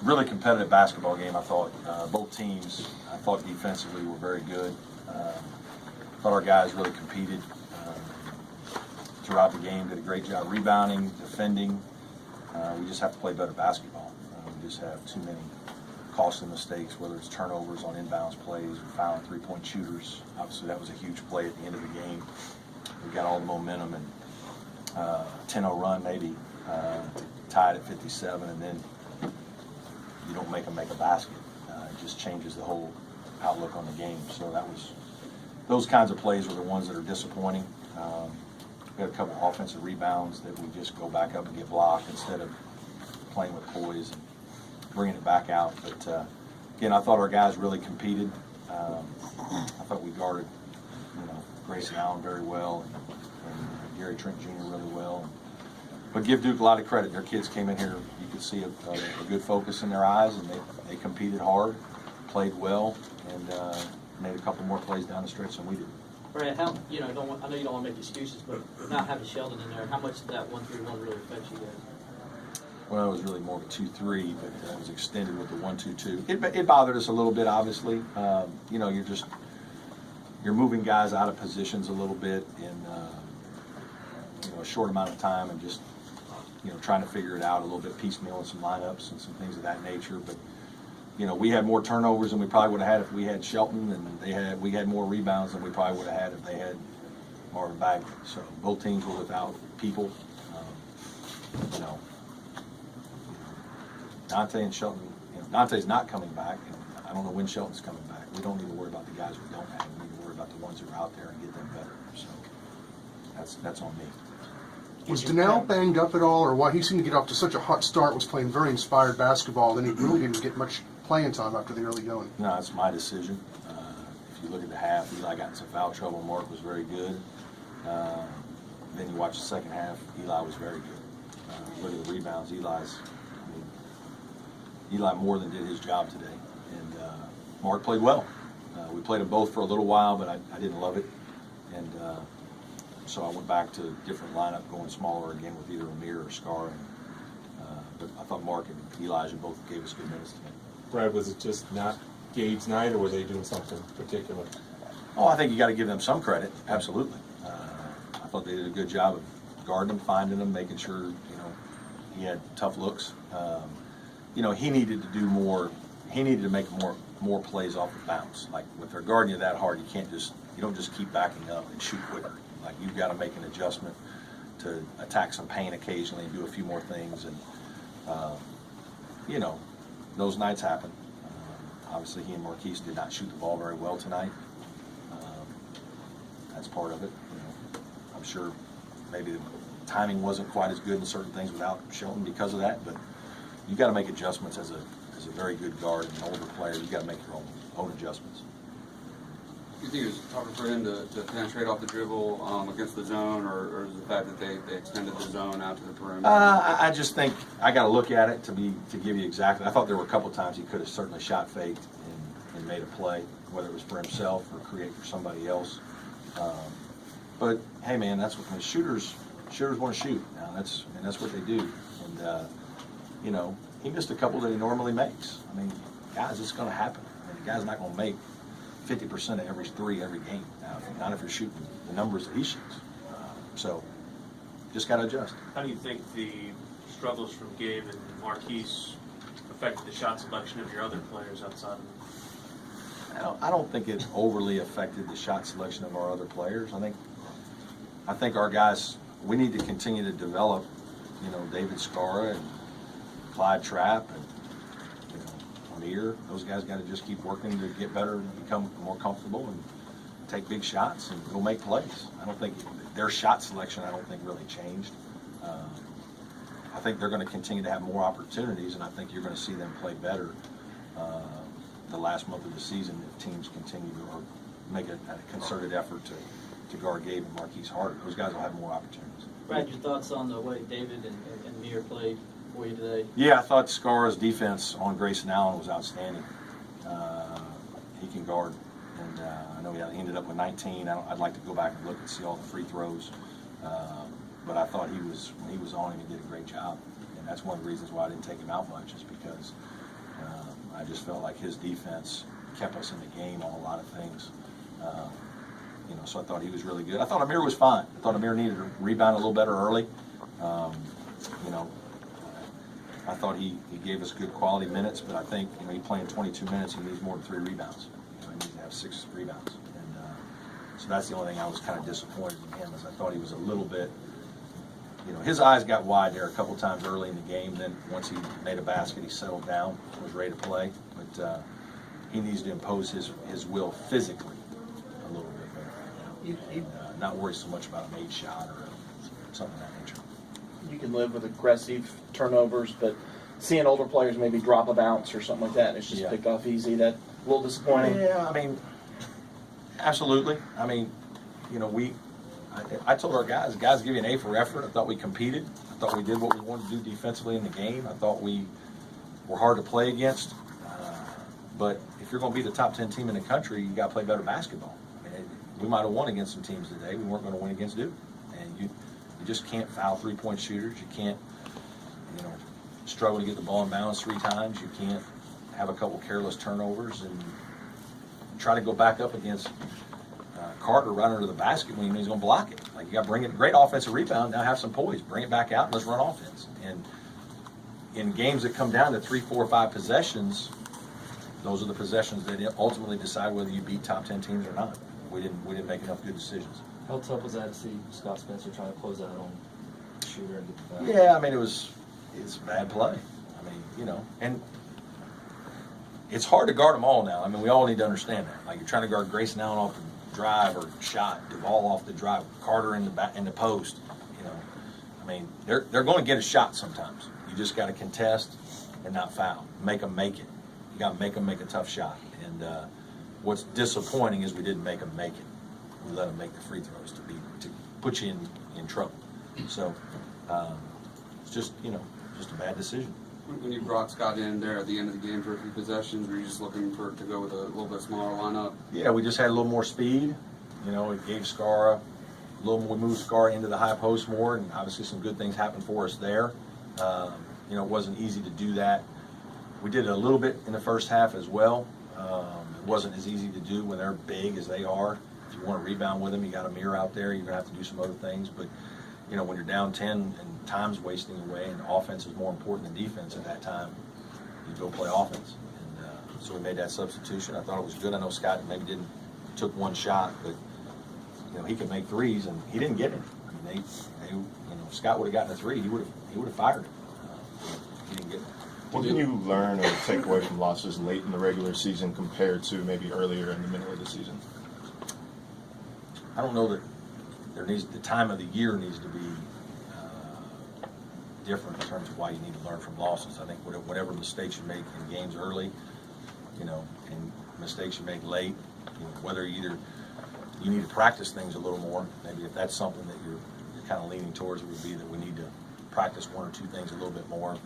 really competitive basketball game. I thought both teams, I thought defensively were very good. I thought our guys really competed throughout the game, did a great job rebounding, defending. We just have to play better basketball. We just have too many costly mistakes, whether it's turnovers on inbounds plays or fouling three-point shooters. Obviously, that was a huge play at the end of the game. We got all the momentum and 10-0 run maybe, tied at 57, and then you don't make them make a basket. It just changes the whole outlook on the game. So those kinds of plays were the ones that are disappointing. We had a couple offensive rebounds that we just go back up and get blocked instead of playing with poise and bringing it back out. But again, I thought our guys really competed. I thought we guarded, Grayson Allen very well and Gary Trent Jr. really well. But give Duke a lot of credit. Their kids came in here, you could see a good focus in their eyes, and they competed hard, played well, and made a couple more plays down the stretch than we did. Brad, I know you don't want to make excuses, but not having Sheldon in there, how much did that 1-3-1 really affect you guys? Well, it was really more of a 2-3, but it was extended with the 1-2-2. It bothered us a little bit, obviously. You're moving guys out of positions a little bit in a short amount of time, and just trying to figure it out a little bit piecemeal in some lineups and some things of that nature. But we had more turnovers than we probably would have had if we had Shelton, and we had more rebounds than we probably would have had if they had Marvin Bagley. So both teams were without people. Dante and Shelton. Dante's not coming back, and I don't know when Shelton's coming back. We don't need to worry about the guys we don't have. We need to worry about the ones that are out there and get them better. So that's on me. Was Donnell banged up at all, or why he seemed to get off to such a hot start, was playing very inspired basketball, then he really didn't get much playing time after the early going? No, it's my decision. If you look at the half, Eli got in some foul trouble. Mark was very good. Then you watch the second half, Eli was very good. Look at the rebounds. Eli more than did his job today. And Mark played well. We played them both for a little while, but I didn't love it. And so I went back to a different lineup, going smaller again with either Amir or Scar. But I thought Mark and Elijah both gave us good minutes today. Brad, was it just not Gabe's night, or were they doing something particular? Oh, I think you got to give them some credit. Absolutely. I thought they did a good job of guarding them, finding them, making sure he had tough looks. He needed to do more. He needed to make more plays off the bounce. Like, when they're guarding you that hard, you don't just keep backing up and shoot quicker. Like, you've got to make an adjustment to attack some paint occasionally and do a few more things. And those nights happen. Obviously, he and Marquise did not shoot the ball very well tonight. That's part of it. I'm sure maybe the timing wasn't quite as good in certain things without Shelton because of that, but you've got to make adjustments as a very good guard and an older player. You've got to make your own adjustments. Do you think it was tougher for him to penetrate off the dribble against the zone, or is the fact that they extended the zone out to the perimeter? I just think I got to look at it to give you exactly. I thought there were a couple of times he could have certainly shot faked and made a play, whether it was for himself or create for somebody else. But hey, man, that's what shooters want to shoot. Now that's what they do. And he missed a couple that he normally makes. I mean, guys, it's going to happen. I mean, the guy's not going to make 50% of every three every game. Now, not if you're shooting the numbers that he shoots. So, just got to adjust. How do you think the struggles from Gabe and Marquise affected the shot selection of your other players outside of them? I don't think it overly affected the shot selection of our other players. I think our guys, we need to continue to develop, David Scara and Clyde Trapp and Amir. Those guys got to just keep working to get better and become more comfortable and take big shots and go make plays. I don't think their shot selection, really changed. I think they're going to continue to have more opportunities, and I think you're going to see them play better the last month of the season if teams continue to make a concerted effort to guard Gabe and Marquise harder. Those guys will have more opportunities. Brad, your thoughts on the way David and Amir played for you today? Yeah, I thought Scar's defense on Grayson Allen was outstanding. He can guard, and I know he ended up with 19. I'd like to go back and look and see all the free throws, but I thought when he was on him, he did a great job, and that's one of the reasons why I didn't take him out much, is because just felt like his defense kept us in the game on a lot of things. So I thought he was really good. I thought Amir was fine. I thought Amir needed to rebound a little better early. I thought he gave us good quality minutes, but I think he playing 22 minutes, he needs more than 3 rebounds. He needs to have 6 rebounds. And so that's the only thing I was kind of disappointed in him, is I thought he was a little bit, his eyes got wide there a couple times early in the game. Then once he made a basket, he settled down, was ready to play. But he needs to impose his will physically a little bit better. And not worry so much about a made shot or something of that nature. You can live with aggressive turnovers, but seeing older players maybe drop a bounce or something like that, and it's just picked off easy, that a little disappointing. Yeah, absolutely. I told our guys give you an A for effort. I thought we competed. I thought we did what we wanted to do defensively in the game. I thought we were hard to play against. But if you're going to be the top 10 team in the country, you got to play better basketball. We might have won against some teams today. We weren't going to win against Duke. And you just can't foul 3-point shooters. You can't, struggle to get the ball in bounds 3 times. You can't have a couple careless turnovers and try to go back up against Carter right under the basket when he's going to block it. Like, you got to bring it, great offensive rebound, now have some poise. Bring it back out and let's run offense. And in games that come down to 3, 4, 5 possessions, those are the possessions that ultimately decide whether you beat top 10 teams or not. We didn't make enough good decisions. How tough was that to see Scott Spencer trying to close that on the shooter and get the foul? Yeah, it's bad play. And it's hard to guard them all now. We all need to understand that. Like, you're trying to guard Grayson Allen off the drive or shot, Duvall off the drive, Carter in the post. They're going to get a shot sometimes. You just got to contest and not foul. Make them make it. You got to make them make a tough shot. And what's disappointing is we didn't make them make it. We let them make the free throws to put you in trouble. So it's just a bad decision. When you brought Scott in there at the end of the game for a few possessions, were you just looking to go with a little bit smaller lineup? Yeah, we just had a little more speed. It gave Skara a little more. We moved Skara into the high post more, and obviously some good things happened for us there. It wasn't easy to do that. We did it a little bit in the first half as well. It wasn't as easy to do when they're big as they are. If you want to rebound with them, you got a mirror out there. You're going to have to do some other things. But, when you're down 10 and time's wasting away and offense is more important than defense at that time, you go play offense. And so we made that substitution. I thought it was good. I know Scott maybe took one shot, but, he can make threes, and he didn't get it. If Scott would have gotten a 3, he would have fired him. He didn't get it. What can you learn or take away from losses late in the regular season compared to maybe earlier in the middle of the season? I don't know that the time of the year needs to be different in terms of why you need to learn from losses. I think whatever mistakes you make in games early, and mistakes you make late, whether you need to practice things a little more. Maybe if that's something that you're kind of leaning towards, it would be that we need to practice 1 or 2 things a little bit more.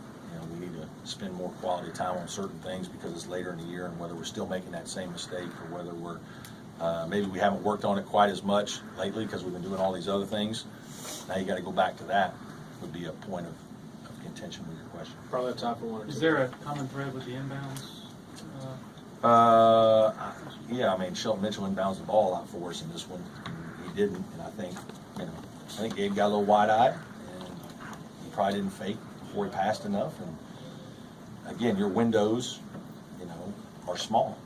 We need to spend more quality time on certain things because it's later in the year, and whether we're still making that same mistake or whether we're maybe we haven't worked on it quite as much lately because we've been doing all these other things. Now you got to go back to that. Would be a point of contention with your question. Probably have time for 1 or 2. Is there a common thread with the inbounds? Yeah, Shelton Mitchell inbounds the ball a lot for us in this one. He didn't, and I think Gabe got a little wide-eyed, and he probably didn't fake before he passed enough. And again, your windows, are small.